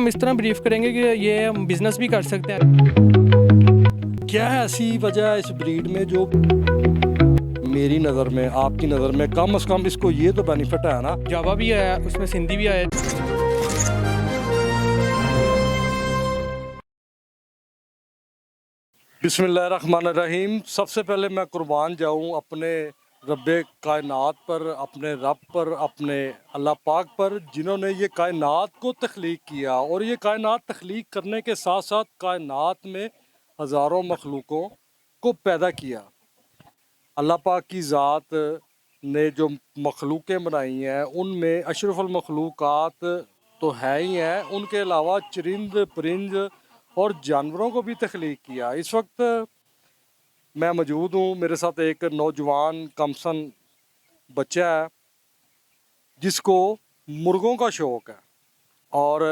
हम इस तरह ब्रीफ करेंगे कि ये हम बिज़नेस भी कर सकते हैं। क्या है ऐसी वजह है इस ब्रीड में जो मेरी नज़र में आपकी नज़र में कम से कम इसको ये तो बेनिफिट है ना। जावा भी आया, उसमें सिंधी भी आया। बिस्मिल्लाहिर्रहमानिर्रहीम। सबसे पहले मैं कुर्बान जाऊं अपने रब्बे कायनात पर, अपने रब पर, अपने अल्लाह पाक पर, जिन्होंने ये कायनात को तख्लीक किया। और ये कायनात तख्लीक करने के साथ साथ कायनात में हज़ारों मखलूक़ों को पैदा किया। अल्लाह पाक की ज़ात ने जो मखलूक़ें बनाई हैं उनमें अशरफुल मखलूक़ात तो है ही हैं, उनके अलावा चरिंद परिंद और जानवरों को भी तख्लीक किया। इस वक्त मैं मौजूद हूँ, मेरे साथ एक नौजवान कमसन बच्चा है जिसको मुर्गों का शौक़ है। और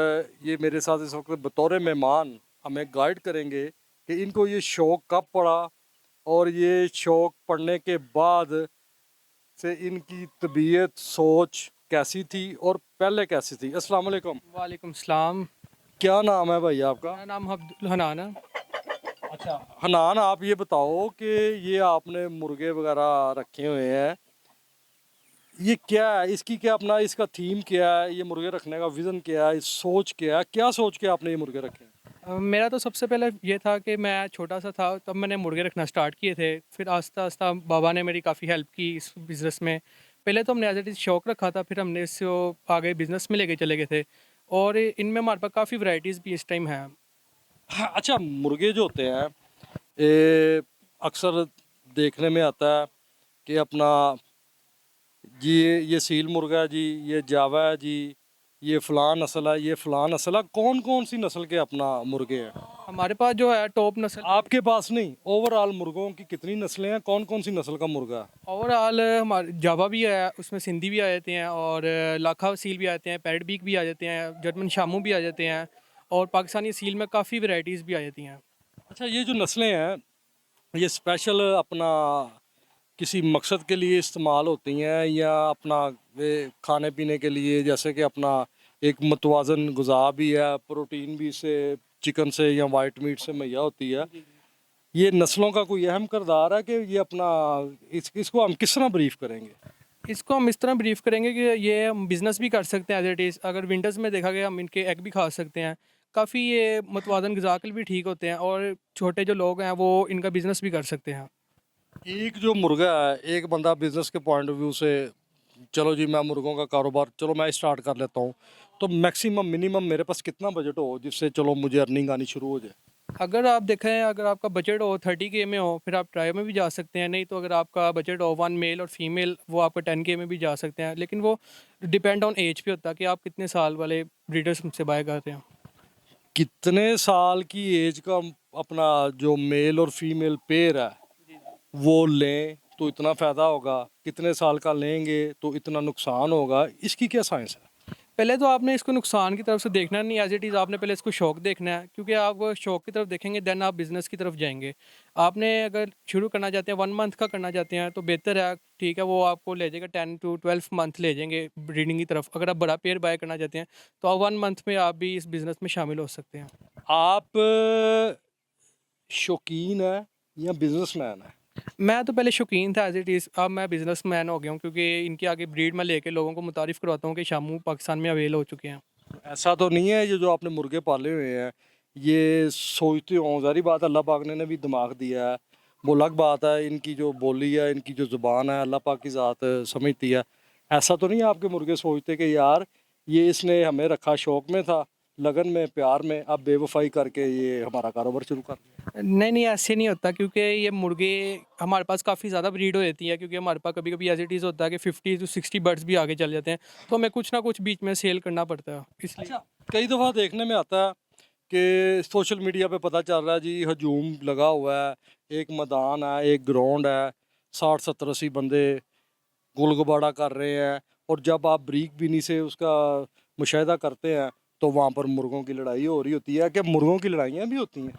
ये मेरे साथ इस वक्त बतौर मेहमान हमें गाइड करेंगे कि इनको ये शौक़ कब पड़ा और ये शौक़ पड़ने के बाद से इनकी तबीयत सोच कैसी थी और पहले कैसी थी। अस्सलाम वालेकुम। वालेकुम सलाम। क्या नाम है भाई आपका? मेरा नाम अब्दुल हनान है। अच्छा हनान, आप ये बताओ कि ये आपने मुर्गे वगैरह रखे हुए हैं, ये क्या है, इसकी क्या अपना इसका थीम क्या है, ये मुर्गे रखने का विज़न क्या है, सोच क्या है, क्या सोच के आपने ये मुर्गे रखे हैं? मेरा तो सबसे पहले ये था कि मैं छोटा सा था तब मैंने मुर्गे रखना स्टार्ट किए थे। फिर आस्ता आस्ता बाबा ने मेरी काफ़ी हेल्प की इस बिज़नेस में। पहले तो हमने एज इट इज़ शौक़ रखा था, फिर हमने इसको आगे बिज़नेस में लेके चले गए थे। और इनमें हमारे पास काफ़ी वैरायटीज़ भी इस टाइम है। हाँ, अच्छा मुर्गे जो होते हैं ये अक्सर देखने में आता है कि अपना ये सील मुर्गा है जी, ये जावा है जी, ये फ़लाँ नस्ल है, ये फ़लाँ नस्ल है। कौन कौन सी नस्ल के अपना मुर्गे हैं हमारे पास जो है टॉप नस्ल आपके पास? नहीं, ओवरऑल मुर्गों की कितनी नस्लें हैं, कौन कौन सी नस्ल का मुर्गा है? ओवरऑल हमारे जावा भी है, उसमें सिंधी भी आ जाते हैं और लाखा सील भी आ जाते हैं, पैरट बीक भी आ जाते हैं, जर्मन शामू भी आ जाते हैं और पाकिस्तानी सील में काफ़ी वैरायटीज़ भी आ जाती हैं। अच्छा, ये जो नस्लें हैं ये स्पेशल अपना किसी मकसद के लिए इस्तेमाल होती हैं या अपना वे खाने पीने के लिए, जैसे कि अपना एक मतवाज़न ग़िज़ा भी है, प्रोटीन भी इससे चिकन से या वाइट मीट से मुहैया होती है। ये नस्लों का कोई अहम किरदार है कि ये अपना इसको हम किस तरह ब्रीफ करेंगे? इसको हम इस तरह ब्रीफ करेंगे कि ये हम बिज़नेस भी कर सकते हैं एज इट इज़। अगर विंटर्स में देखा गया हम इनके एग भी खा सकते हैं। काफ़ी ये मतवाज़न ग़िज़ा के लिए भी ठीक होते हैं और छोटे जो लोग हैं वो इनका बिज़नेस भी कर सकते हैं। एक जो मुर्गा है, एक बंदा बिज़नेस के पॉइंट ऑफ व्यू से, चलो जी मैं मुर्गों का कारोबार चलो मैं स्टार्ट कर लेता हूँ, तो मैक्सिमम मिनिमम मेरे पास कितना बजट हो जिससे चलो मुझे अर्निंग आनी शुरू हो जाए? अगर आप देखें, अगर आपका बजट हो 30K में हो फिर आप ट्राई में भी जा सकते हैं। नहीं तो अगर आपका बजट हो 1 मेल और फीमेल, वो आपका 10K में भी जा सकते हैं। लेकिन वो डिपेंड ऑन एज पे होता है कि आप कितने साल वाले ब्रीडर्स से बाय कर रहे हैं। कितने साल की एज का अपना जो मेल और फीमेल पेयर है वो लें तो इतना फ़ायदा होगा, कितने साल का लेंगे तो इतना नुकसान होगा, इसकी क्या साइंस है? पहले तो आपने इसको नुकसान की तरफ से देखना नहीं, एज इट इज़ आपने पहले इसको शौक देखना है। क्योंकि आप शौक की तरफ देखेंगे देन आप बिज़नेस की तरफ जाएंगे। आपने अगर शुरू करना चाहते हैं 1 मंथ का करना चाहते हैं तो बेहतर है, ठीक है, वो आपको ले जाएगा 10 to 12 मंथ ले जाएंगे ब्रीडिंग की तरफ। अगर आप बड़ा पेयर बाय करना चाहते हैं तो आप 1 मंथ में आप भी इस बिज़नेस में शामिल हो सकते हैं। आप शौकीन है या बिजनेसमैन है? मैं तो पहले शौकीन था एज इट इज़, अब मैं बिज़नेसमैन हो गया हूँ क्योंकि इनके आगे ब्रीड में लेके लोगों को मुतारिफ़ करवाता हूँ कि शामू पाकिस्तान में अवेल हो चुके हैं। ऐसा तो नहीं है ये जो आपने मुर्गे पाले हुए हैं ये सोचते हो, ज़ाहिर बात है अल्लाह पाक ने भी दिमाग दिया है, वो अलग बात है, इनकी जो बोली है, इनकी जो ज़ुबान है, अल्लाह पाक की ज़ात समझती है। ऐसा तो नहीं है आपके मुर्गे सोचते कि यार ये इसने हमें रखा शौक़ में था, लगन में, प्यार में, अब बेवफाई करके ये हमारा कारोबार शुरू कर दिया? नहीं, नहीं, ऐसे नहीं होता क्योंकि ये मुर्गे हमारे पास काफ़ी ज़्यादा ब्रीड हो जाती है। क्योंकि हमारे पास कभी-कभी एज़ इट इज़ होता है कि 50 to 60 बर्ड्स भी आगे चले जाते हैं, तो हमें कुछ ना कुछ बीच में सेल करना पड़ता है, इसलिए। अच्छा, कई दफ़ा देखने में आता है कि सोशल मीडिया पे पता चल रहा है जी हजूम लगा हुआ है, एक मैदान है, एक ग्राउंड है, 60 70 80 बंदे गुलगुबाड़ा कर रहे हैं, और जब आप ब्रीक बीनी से उसका मुशाहिदा करते हैं तो वहाँ पर मुर्गों की लड़ाई हो रही होती है। कि मुर्गों की लड़ाइयाँ भी होती हैं?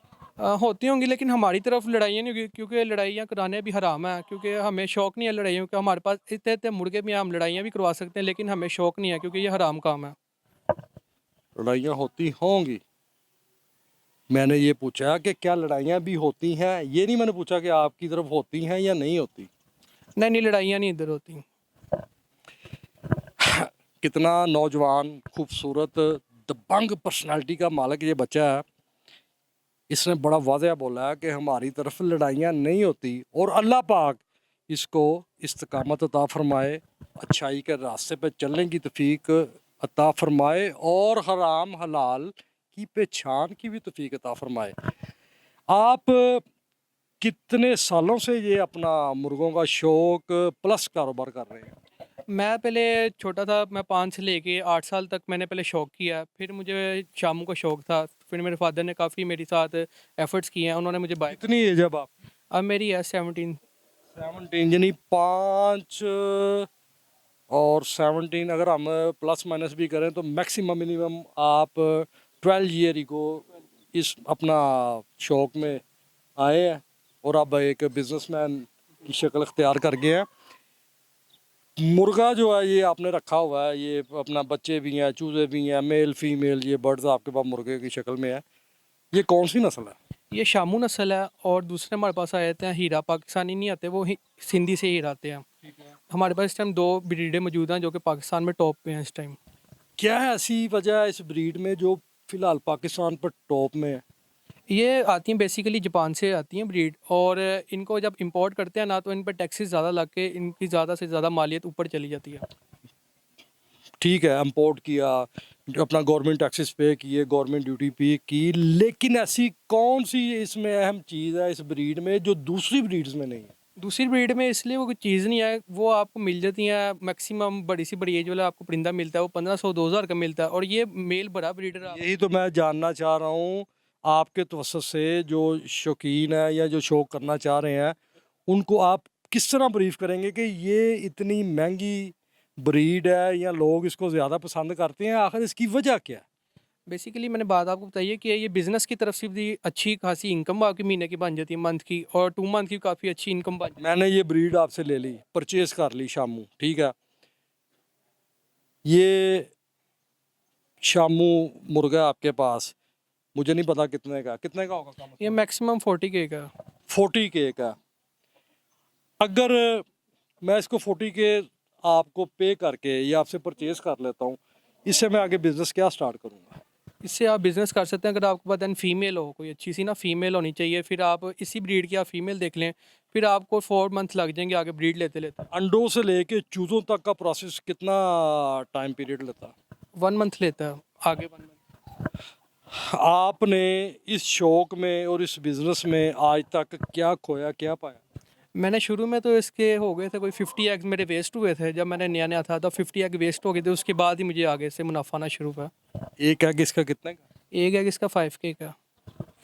होती होंगी लेकिन हमारी तरफ लड़ाइयाँ नहीं होगी क्योंकि लड़ाइयाँ कराने भी हराम है। क्योंकि हमें शौक़ नहीं है लड़ाइयों का। हमारे पास इतने-इतने मुर्गे भी हैं, हम लड़ाइयाँ भी करवा सकते हैं लेकिन हमें शौक़ नहीं है क्योंकि ये हराम काम है। लड़ाइयाँ होती होंगी। मैंने ये पूछा कि क्या लड़ाइयाँ भी होती हैं, ये नहीं मैंने पूछा कि आपकी तरफ होती हैं या नहीं होती। नहीं नहीं, लड़ाइयाँ नहीं इधर होती। कितना नौजवान खूबसूरत दबंग पर्सनालिटी का मालिक ये बच्चा है। इसने बड़ा वाज़ह बोला है कि हमारी तरफ लड़ाइयाँ नहीं होती और अल्लाह पाक इसको इस्तकामत अता फरमाए, अच्छाई के रास्ते पे चलने की तौफीक अता फरमाए और हराम हलाल की पहचान की भी तौफीक अता फरमाए। आप कितने सालों से ये अपना मुर्गों का शौक प्लस कारोबार कर रहे हैं? मैं पहले छोटा था, मैं 5 से लेके 8 साल तक मैंने पहले शौक किया, फिर मुझे शामू का शौक था, फिर मेरे फादर ने काफ़ी मेरे साथ एफर्ट्स किए हैं, उन्होंने मुझे बाइक। कितनी एज है अब आप? अब मेरी है 17। 17 यानी 5 और 17 अगर हम प्लस माइनस भी करें तो मैक्सिमम मिनिमम आप 12 ईयर को इस अपना शौक में आए हैं और अब एक बिजनेसमैन की शक्ल इख्तियार कर गए हैं। मुर्गा जो है ये आपने रखा हुआ है, ये अपना बच्चे भी हैं, चूज़े भी हैं, मेल फीमेल ये बर्ड्स आपके पास मुर्गे की शक्ल में है। ये कौन सी नस्ल है? ये शामू नस्ल है, और दूसरे हमारे पास आए थे हीरा, पाकिस्तानी नहीं आते वो, सिंधी से हीरा आते हैं। हमारे पास इस टाइम 2 ब्रीडें मौजूद हैं जो कि पाकिस्तान में टॉप पे हैं इस टाइम। क्या है ऐसी वजह है इस ब्रीड में जो फिलहाल पाकिस्तान पर टॉप में है? ये आती हैं बेसिकली जापान से आती हैं ब्रीड, और इनको जब इंपोर्ट करते हैं ना तो इन पर टैक्सेस ज़्यादा लग के इनकी ज़्यादा से ज़्यादा मालियत ऊपर चली जाती है। ठीक है, इम्पोर्ट किया, जो अपना गवर्नमेंट टैक्सेस पे किए, गवर्नमेंट ड्यूटी पे की, लेकिन ऐसी कौन सी इसमें अहम चीज़ है इस ब्रीड में जो दूसरी ब्रीड्स में नहीं है? दूसरी ब्रीड में इसलिए वो कोई चीज़ नहीं है, वो आपको मिल जाती हैं मैक्सिमम, बड़ी सी बड़ी एज वाला आपको परिंदा मिलता है वो 1500-2000 का मिलता है, और ये मेल बड़ा ब्रीडर है। यही तो मैं जानना चाह रहा हूँ आपके तवज्जुह से, जो शौकीन है या जो शौक करना चाह रहे हैं, उनको आप किस तरह ब्रीफ करेंगे कि ये इतनी महंगी ब्रीड है या लोग इसको ज़्यादा पसंद करते हैं, आखिर इसकी वजह क्या है? बेसिकली मैंने बात आपको बताई है कि ये बिज़नेस की तरफ से भी अच्छी खासी इनकम आपकी महीने की बन जाती है, मंथ की, और 2 मंथ की काफ़ी अच्छी इनकम बन जाती मैंने ये ब्रीड आपसे ले ली, परचेज कर ली शामू, ठीक है। ये शामू मुर्गा आपके पास, मुझे नहीं पता कितने का होगा है। ये मैक्सिमम 40K का। 40K का। अगर मैं इसको 40K आपको पे करके या आपसे परचेज कर लेता हूँ, इससे मैं आगे बिजनेस क्या स्टार्ट करूँगा? इससे आप बिज़नेस कर सकते हैं, अगर आपके पास देन फीमेल हो, कोई अच्छी सी ना फीमेल होनी चाहिए, फिर आप इसी ब्रीड की आप फीमेल देख लें, फिर आपको 4 मंथ लग जाएंगे आगे ब्रीड लेते लेते। अंडों से लेके चूज़ों तक का प्रोसेस कितना टाइम पीरियड लेता है? 1 मंथ लेता है आगे, 1 मंथ। आपने इस शौक में और इस बिजनेस में आज तक क्या खोया क्या पाया? मैंने शुरू में तो इसके हो गए थे कोई 50 एग मेरे वेस्ट हुए थे, जब मैंने नया नया था तो 50 एग वेस्ट हो गए थे, उसके बाद ही मुझे आगे से मुनाफा आना शुरू हुआ। एक एग इसका कितने का? एक एग इसका 5K का।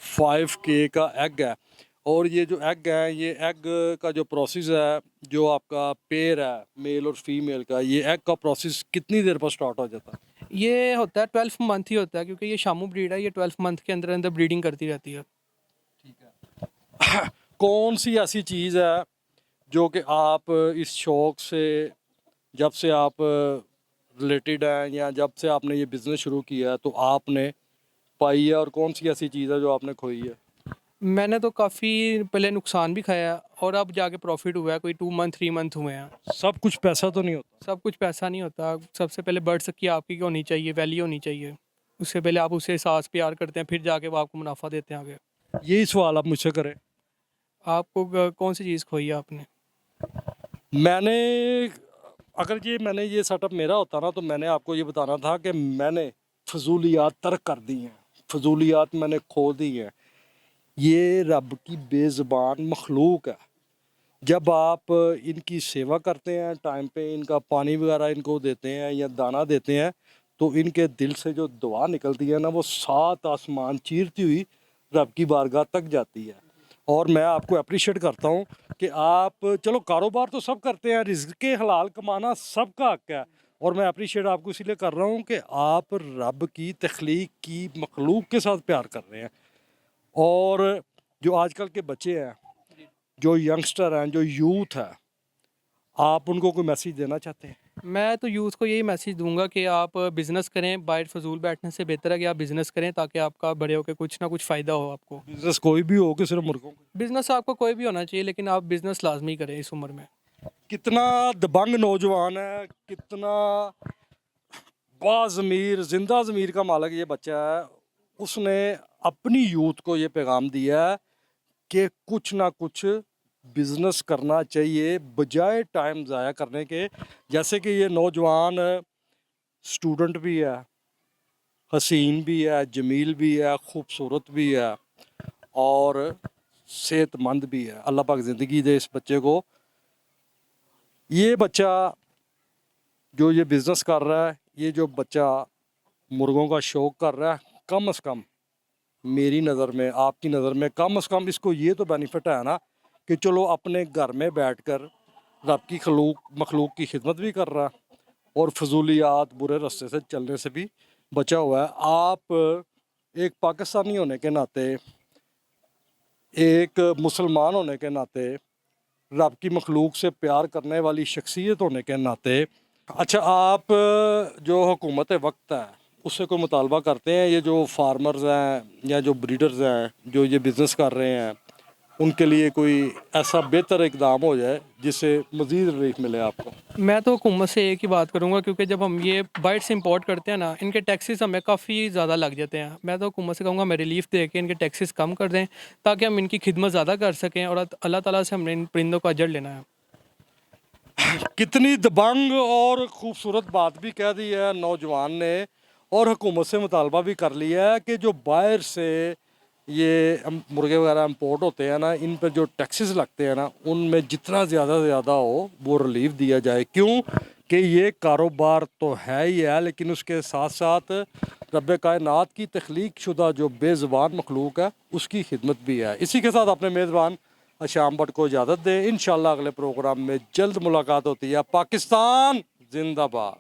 5K का एग है। और ये जो एग है, ये एग का जो प्रोसेस है, जो आपका पेयर है मेल और फीमेल का, ये एग का प्रोसेस कितनी देर पर स्टार्ट हो जाता है? ये होता है 12 मंथ ही होता है, क्योंकि ये शामू ब्रीड है, ये 12 मंथ के अंदर अंदर ब्रीडिंग करती रहती है। कौन सी ऐसी चीज़ है जो कि आप इस शौक से, जब से आप रिलेटेड हैं या जब से आपने ये बिज़नेस शुरू किया है, तो आपने पाई है, और कौन सी ऐसी चीज़ है जो आपने खोई है? मैंने तो काफ़ी पहले नुकसान भी खाया, और अब जाके प्रॉफिट हुआ है, कोई 2 मंथ 3 मंथ हुए हैं। सब कुछ पैसा तो नहीं होता। सब कुछ पैसा नहीं होता, सबसे पहले बर्ड्स की आपकी होनी चाहिए, वैल्यू होनी चाहिए, उससे पहले आप उसे एहसास प्यार करते हैं, फिर जाके वो आपको मुनाफा देते हैं आगे। यही सवाल आप मुझसे करें। आपको कौन सी चीज़ खोई है आपने? मैंने, अगर ये मैंने ये सेटअप मेरा होता ना, तो मैंने आपको ये बताना था कि मैंने फजूलियात तर्क कर दी हैं, फजूलियात मैंने खो दी हैं। ये रब की बेज़बान मखलूक है। जब आप इनकी सेवा करते हैं, टाइम पे इनका पानी वगैरह इनको देते हैं या दाना देते हैं, तो इनके दिल से जो दुआ निकलती है ना, वो 7 आसमान चीरती हुई रब की बारगाह तक जाती है। और मैं आपको अप्रिशिएट करता हूँ कि आप, चलो कारोबार तो सब करते हैं, रिज़्क़ के हलाल कमाना सबका हक़ है, और मैं अप्रिशिएट आपको इसीलिए कर रहा हूँ कि आप रब की तख्लीक की मखलूक के साथ प्यार कर रहे हैं। और जो आजकल के बच्चे हैं, जो यंगस्टर हैं, जो यूथ है, आप उनको कोई मैसेज देना चाहते हैं? मैं तो यूथ को यही मैसेज दूंगा कि आप बिज़नेस करें, बाहर फजूल बैठने से बेहतर है कि आप बिज़नेस करें ताकि आपका बड़े होकर कुछ ना कुछ फ़ायदा हो आपको। बिजनेस कोई भी हो कि सिर्फ मुर्गों का? बिज़नेस आपको कोई भी होना चाहिए लेकिन आप बिज़नेस लाजमी करें इस उम्र में। कितना दबंग नौजवान है, कितना बाज़मीर जिंदा ज़मीर का मालिक ये बच्चा है। उसने अपनी यूथ को ये पैगाम दिया है कि कुछ ना कुछ बिजनेस करना चाहिए बजाय टाइम ज़ाया करने के। जैसे कि ये नौजवान स्टूडेंट भी है, हसीन भी है, जमील भी है, खूबसूरत भी है और सेहतमंद भी है। अल्लाह पाक ज़िंदगी दे इस बच्चे को। ये बच्चा जो ये बिज़नेस कर रहा है, ये जो बच्चा मुर्गों का शौक़ कर रहा है, कम से कम मेरी नज़र में, आपकी नज़र में, कम से कम इसको ये तो बेनिफिट है ना कि चलो अपने घर में बैठकर रब की मखलूक की खिदमत भी कर रहा है और फजूलियात बुरे रास्ते से चलने से भी बचा हुआ है। आप एक पाकिस्तानी होने के नाते, एक मुसलमान होने के नाते, रब की मखलूक से प्यार करने वाली शख्सियत होने के नाते, अच्छा आप जो हुकूमत वक्त है उससे कोई मुतालबा करते हैं ये जो फार्मर्स हैं या जो ब्रीडर्स हैं जो ये बिज़नेस कर रहे हैं उनके लिए कोई ऐसा बेहतर इकदाम हो जाए जिससे मज़ीद रिलीफ मिले आपको? मैं तो हुकूमत से एक ही बात करूंगा क्योंकि जब हम ये बाहर से इंपोर्ट करते हैं ना, इनके टैक्सेस हमें काफ़ी ज़्यादा लग जाते हैं। मैं तो हुकूमत से कहूँगा हमें रिलीफ दे के इनके टैक्सेस कम कर दें ताकि हम इनकी खिदमत ज़्यादा कर सकें और अल्लाह ताला से हमने इन परिंदों को अजर लेना है। कितनी दबंग और ख़ूबसूरत बात भी कह दी है नौजवान ने और हुकूमत से मुतालबा भी कर लिया है कि जो बाहर से ये मुर्गे वगैरह इम्पोर्ट होते हैं ना, इन पर जो टैक्सेस लगते हैं ना, उनमें जितना ज़्यादा से ज़्यादा हो वो रिलीफ दिया जाए। क्यों कि ये कारोबार तो है ही है लेकिन उसके साथ साथ रब कायनात की तख्लीक शुदा जो बेज़ुबान मखलूक है उसकी खिदमत भी है। इसी के साथ अपने मेज़बान शाम भट्ट को इजाज़त दें। इंशाल्लाह अगले प्रोग्राम में जल्द मुलाकात होती है। पाकिस्तान जिंदाबाद।